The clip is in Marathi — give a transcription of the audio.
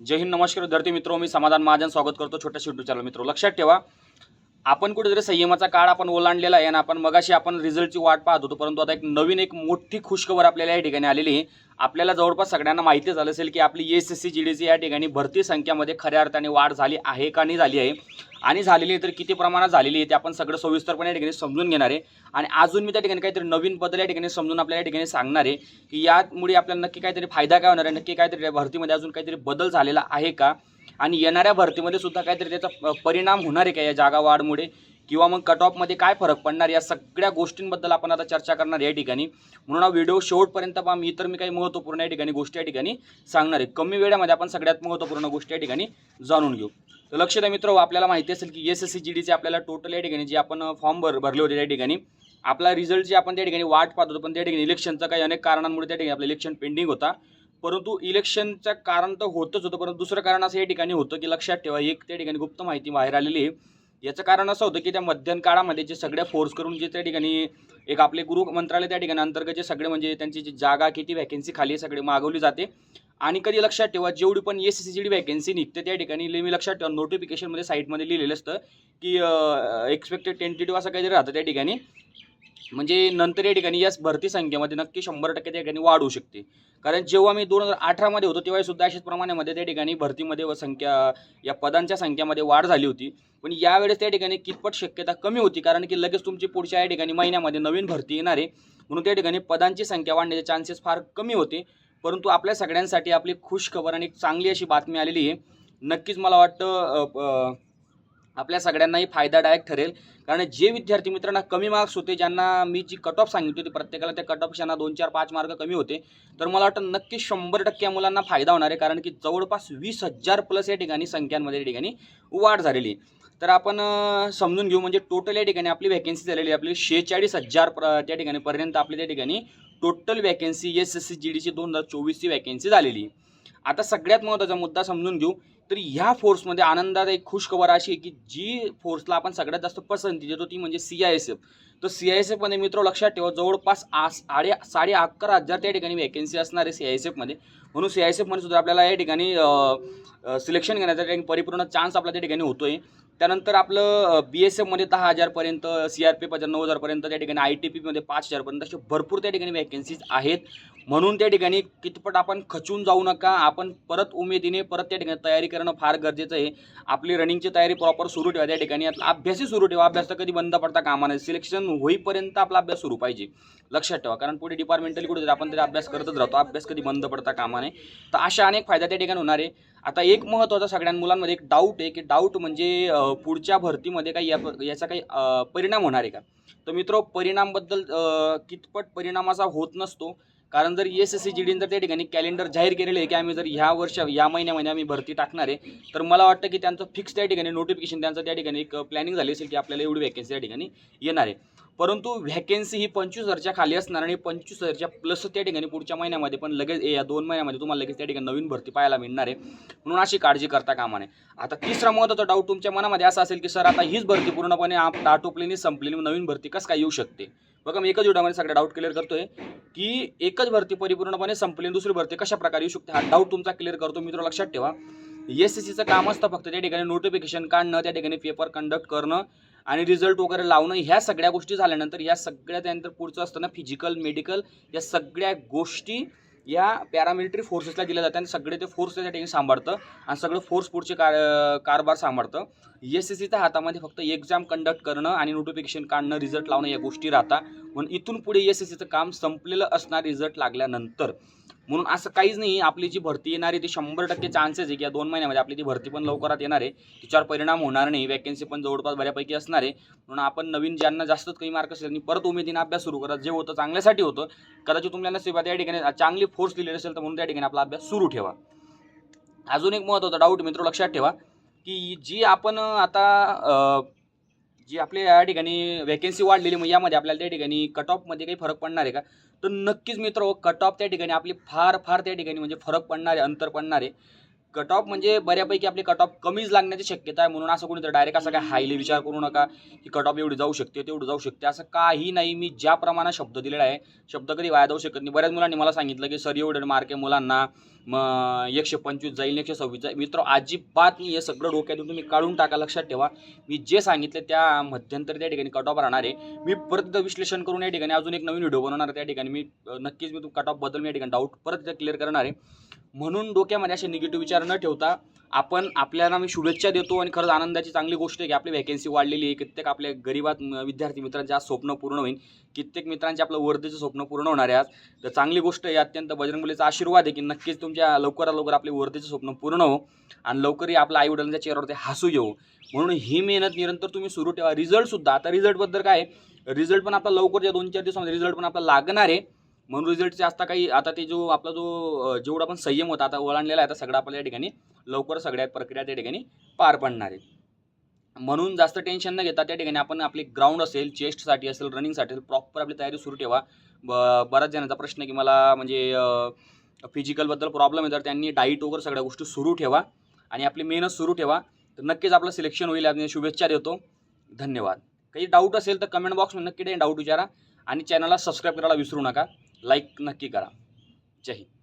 जय हिंद, नमस्कार विद्यार्थी मित्रों, मी समाधान महाजन स्वागत करतो छोट्या यूट्यूब चॅनल. मित्रों, लक्षात ठेवा, आपण कुठेतरी संयमाचा काळ आपण ओलांडलेला आहे आणि आपण मगाशी आपण रिझल्टची वाट पाहत होतो, परंतु आता एक नवीन एक मोठी खुशखबर आपल्याला या ठिकाणी आलेली आहे. आपल्याला जवळपास सगळ्यांना माहिती झालं असेल की आपली एसएससी जीडीची या ठिकाणी भरती संख्यामध्ये खऱ्या अर्थाने वाढ झाली आहे का नाही झाली आहे, आणि झालेली आहे तर किती प्रमाणात झालेली आहे ते आपण सगळं सविस्तरपणे या ठिकाणी समजून घेणार आहे. आणि अजून मी त्या ठिकाणी काहीतरी नवीन बदल या ठिकाणी समजून आपल्याला या ठिकाणी सांगणार आहे की यामुळे आपल्याला नक्की काहीतरी फायदा काय होणार आहे, नक्की काहीतरी भरतीमध्ये अजून काहीतरी बदल झालेला आहे का, आणि येणाऱ्या भरतीमध्ये सुद्धा काहीतरी त्याचा परिणाम होणार आहे का या जागा वाढमुळे, किंवा मग कट ऑफमध्ये काय फरक पडणार, या सगळ्या गोष्टींबद्दल आपण आता चर्चा करणार या ठिकाणी. म्हणून हा व्हिडिओ शेवटपर्यंत पहा. मी काही महत्त्वपूर्ण या ठिकाणी गोष्टी या ठिकाणी सांगणार आहे. कमी वेळामध्ये आपण सगळ्यात महत्त्वपूर्ण गोष्टी या ठिकाणी जाणून घेऊ. तर लक्ष द्या मित्र, आपल्याला माहिती असेल की एसएससी जीडीचे आपल्याला टोटल या ठिकाणी जे आपण फॉर्म भरले होते त्या ठिकाणी आपला रिझल्टची आपण त्या ठिकाणी वाट पाहत होतो, पण त्या ठिकाणी इलेक्शनचा काही अनेक कारणांमुळे त्या ठिकाणी आपलं इलेक्शन पेंडिंग होता. परंतु इलेक्शनचं कारण तर होतच होतं, परंतु दुसरं कारण असं या ठिकाणी होतं की लक्षात ठेवा, एक त्या ठिकाणी गुप्त माहिती बाहेर आलेली आहे. याचं कारण असं होतं की त्या मध्यंतरी काळामध्ये जे सगळ्या फोर्स करून जे त्या ठिकाणी एक आपले गृह मंत्रालय त्या ठिकाणी अंतर्गत जे सगळे म्हणजे त्यांची जी जागा किती वॅकेन्सी खाली सगळे मागवली जाते. आणि कधी लक्षात ठेवा, जेवढी पण एसएससी जीडी वॅकेन्सी निघते त्या ठिकाणी मी लक्षात ठेवा नोटिफिकेशनमध्ये साईटमध्ये लिहिलेलं असतं की एक्सपेक्टेड टेंटेटिव्ह असं काहीतरी राहतं त्या ठिकाणी. म्हणजे नंतर या ठिकाणी या भरती संख्येमध्ये नक्की 100% त्या ठिकाणी वाढ होऊ शकते. कारण जेव्हा मी 2018 मध्ये होतो तेव्हा सुद्धा अशाच प्रमाणामध्ये त्या ठिकाणी भरतीमध्ये व या पदांच्या संख्येमध्ये वाढ झाली होती. पण यावेळेस त्या ठिकाणी कितपत शक्यता कमी होती, कारण की लगेच तुमची पुढच्या या ठिकाणी महिन्यामध्ये नवीन भरती येणार आहे, म्हणून त्या ठिकाणी पदांची संख्या वाढण्याचे चान्सेस फार कमी होते. परंतु आपल्या सगळ्यांसाठी आपली खुश खबर आणि चांगली अशी बातमी आलेली आहे. नक्कीच मला वाटतं आपल्या सगळ्यांनाही फायदादायक ठरेल. कारण जे विद्यार्थी मित्रांना कमी मार्क्स होते, ज्यांना मी जी कट ऑफ सांगितली होती प्रत्येकाला त्या कट ऑफपेक्षा 2, 4, 5 मार्क कमी होते, तर मला वाटतं नक्की 100% या मुलांना फायदा होणार आहे. कारण की जवळपास 20,000 प्लस या ठिकाणी संख्यांमध्ये या ठिकाणी वाढ झालेली आहे. तर आपण समजून घेऊ. म्हणजे टोटल या ठिकाणी आपली वॅकेन्सी झालेली आपली 46,000 त्या ठिकाणी पर्यंत आपली त्या ठिकाणी टोटल वॅकेन्सी एसएससी जीडीची 2024ची वॅकेन्सी झालेली. आता सगळ्यात महत्त्वाचा मुद्दा समजून घेऊ. तर ह्या फोर्समध्ये आनंदात एक खुश खबर अशी आहे की जी फोर्सला आपण सगळ्यात जास्त पसंती देतो ती म्हणजे CISF. तर CISFमध्ये मित्र लक्षात ठेवा जवळपास 11,500 त्या ठिकाणी वॅकेन्सी असणार आहे CISFमध्ये. म्हणून CISFमध्ये सुद्धा आपल्याला या ठिकाणी सिलेक्शन घेण्याचा परिपूर्ण चान्स आपल्या त्या ठिकाणी होतोय. त्यानंतर आपलं BSFमध्ये 10,000 पर्यंत, CRPF 9,000 पर्यंत, त्या ठिकाणी ITPमध्ये 5,000 पर्यंत असे भरपूर त्या ठिकाणी वॅकेन्सीज आहेत. म्हणून त्या ठिकाणी कितपट आपण खचून जाऊ नका. आपण परत उमेदीने परत त्या ठिकाणी तयारी करणं फार गरजेचं आहे. आपली रनिंगची तयारी प्रॉपर सुरू ठेवा. त्या ठिकाणी आपला अभ्यासही सुरू ठेवा. अभ्यास तर कधी बंद पडता कामा नये. सिलेक्शन होईपर्यंत आपला अभ्यास सुरू पाहिजे, लक्षात ठेवा. कारण पुढे डिपार्टमेंटली कुठे आपण तरी अभ्यास करतच राहतो. अभ्यास कधी बंद पडता कामा नये. तर अशा अनेक फायदा त्या ठिकाणी होणार आहे. आता एक महत्त्वाचा सगळ्या मुलांमध्ये एक डाऊट आहे की डाऊट म्हणजे पुढच्या भरतीमध्ये काही याचा काही परिणाम होणार आहे का. तर मित्र, परिणामबद्दल कितपट परिणामाचा होत नसतो. कारण जर एसएससी जीडीने जर त्या ठिकाणी कॅलेंडर जाहीर केलेलं आहे की आम्ही जर या महिन्यामध्ये आम्ही भरती टाकणार आहे, तर मला वाटतं की त्यांचं फिक्स त्या ठिकाणी नोटिफिकेशन त्यांचं त्या ठिकाणी एक प्लॅनिंग झाली असेल की आपल्याला एवढी वॅकेन्सी त्या ठिकाणी येणार आहे. परंतु व्हॅकेन्सी ही 25,000च्या खाली असणार आणि 25,000च्या प्लस त्या ठिकाणी पुढच्या महिन्यामध्ये पण लगेच या 2 महिन्यामध्ये तुम्हाला लगेच त्या ठिकाणी नवीन भरती पाहायला मिळणार आहे. म्हणून अशी काळजी करता कामा नये. आता तिसरा महत्त्वाचा डाऊट तुमच्या मनामध्ये असा असेल की सर आता हीच भरती पूर्णपणे आटोपलेली संपलेली, नवीन भरती कसं काय येऊ शकते. बघा, मी एकच व्हिडिओमध्ये सगळं डाऊट क्लिअर करतोय की एकच भरती परिपूर्णपणे संपली, दुसरी भरती कशा प्रकारे येऊ शकते. हा डाऊट तुमचा क्लिअर करतो. मित्र लक्षात ठेवा, एसएससीचं काम असतं फक्त त्या ठिकाणी नोटिफिकेशन काढणं, त्या ठिकाणी पेपर कंडक्ट करणं आणि रिझल्ट वगैरे लावणं. ह्या सगळ्या गोष्टी झाल्यानंतर या सगळ्या त्यानंतर पुढचं असतं ना फिजिकल, मेडिकल, या सगळ्या गोष्टी या पॅरामिलिटरी फोर्सेसला दिल्या जातात आणि सगळे ते फोर्स त्या ठिकाणी सांभाळतं आणि सगळं फोर्स पुढचे कारभार सांभाळतं. एसएससीच्या हातामध्ये फक्त एक्झाम कंडक्ट करणं आणि नोटिफिकेशन काढणं, रिझल्ट लावणं या गोष्टी राहतात. म्हणून इथून पुढे एसएससीचं काम संपलेलं असणार रिझल्ट लागल्यानंतर. म्हणून असं काहीच नाही. आपली जी भरती येणार आहे ती 100% चान्सेस आहे की या 2 महिन्यामध्ये आपली ती भरती पण लवकरात येणार आहे. तिच्यावर परिणाम होणार नाही. वॅकेन्सी पण जवळपास बऱ्यापैकी असणार आहे. म्हणून आपण नवीन ज्यांना जास्तच कमी मार्क असेल त्यांनी परत उमेदीने अभ्यास सुरू करा. जे होतं चांगल्यासाठी होतं. कदाचित तुम्हाला नशिबात या ठिकाणी चांगली फोर्स दिलेली असेल तर म्हणून त्या ठिकाणी आपला अभ्यास सुरू ठेवा. अजून एक महत्त्वाचा डाऊट मित्र लक्षात ठेवा की जी आपण आता जी आपल्या या ठिकाणी वॅकेन्सी वाढलेली, मग यामध्ये आपल्याला त्या ठिकाणी कट ऑफमध्ये काही फरक पडणार आहे का. तर नक्कीच मित्र, कट ऑफ त्या ठिकाणी आपली फार त्या ठिकाणी म्हणजे फरक पडणार आहे, अंतर पडणार आहे. कट ऑफ म्हणजे बऱ्यापैकी आपली कट ऑफ कमीच लागण्याची शक्यता आहे, म्हणून असं कोणीतरी डायरेक्ट असा काय हायली विचार करू नका की कट ऑफ एवढी जाऊ शकते तेवढी जाऊ शकते, असं काही नाही. मी ज्या प्रमाणात शब्द दिलेला आहे, शब्द कधी वाया जाऊ शकत नाही. बऱ्याच मुलांनी मला सांगितलं की सर एवढे मार्क आहे मुलांना, मग 125 जाईल 126 जाईल. मित्र अजिबात नाही, हे सगळं डोक्यातून तुम्ही काढून टाका. लक्षात ठेवा, मी जे सांगितले त्या मध्यंतरी त्या ठिकाणी कट ऑफ राहणार आहे. मी परत विश्लेषण करून या ठिकाणी अजून एक नवीन व्हिडिओ बनवणार आहे. त्या ठिकाणी मी नक्कीच मी कट ऑफ बद्दल या ठिकाणी डाऊट परत क्लिअर करणार आहे. म्हणून डोक्यामध्ये असे निगेटिव्ह विचार न ठेवता आपण आपल्याला मी शुभेच्छा देतो. आणि खरंच आनंदाची चांगली गोष्ट आहे की आपली वॅकेन्सी वाढलेली आहे. कित्येक आपल्या गरीबात विद्यार्थी मित्रांचे आज स्वप्न पूर्ण होईल. कित्येक मित्रांचे आपलं वर्धेचं स्वप्न पूर्ण होणार आहे आज. तर चांगली गोष्ट आहे. अत्यंत बजरंगबलीचा आशीर्वाद आहे की नक्कीच तुमच्या लवकरात लवकर आपले वर्धेचं स्वप्न पूर्ण हो आणि लवकरही आपल्या आईवडिलांच्या चेहऱ्यावरती हसू येऊ. म्हणून ही मेहनत निरंतर तुम्ही सुरू ठेवा. रिझल्टसुद्धा आता रिझल्टबद्दल काय, रिझल्ट पण आपला लवकर या 2-4 दिवसामध्ये रिझल्ट पण आपला लागणार आहे. म्हणून रिझल्टचे आता काही आता ते जो आपला जो जेवढा पण संयम होता आता ओलांडलेला आहे, आता सगळं आपल्या या ठिकाणी लवकर सगळ्या प्रक्रिया त्या ठिकाणी पार पडणार आहे. म्हणून जास्त टेन्शन न घेता त्या ठिकाणी आपण आपली ग्राउंड असेल, चेस्टसाठी असेल, रनिंगसाठी असेल, प्रॉपर आपली तयारी सुरू ठेवा. बऱ्याच जणांचा प्रश्न की मला म्हणजे फिजिकलबद्दल प्रॉब्लेम आहे, तर त्यांनी डाईट वगैरे सगळ्या गोष्टी सुरू ठेवा आणि आपली मेहनत सुरू ठेवा. तर नक्कीच आपलं सिलेक्शन होईल. आपण शुभेच्छा देतो. धन्यवाद. काही डाऊट असेल तर कमेंट बॉक्समध्ये नक्की डाऊट विचारा आणि चॅनलला सबस्क्राईब करायला विसरू नका. लाईक नक्की करा. जय हिंद.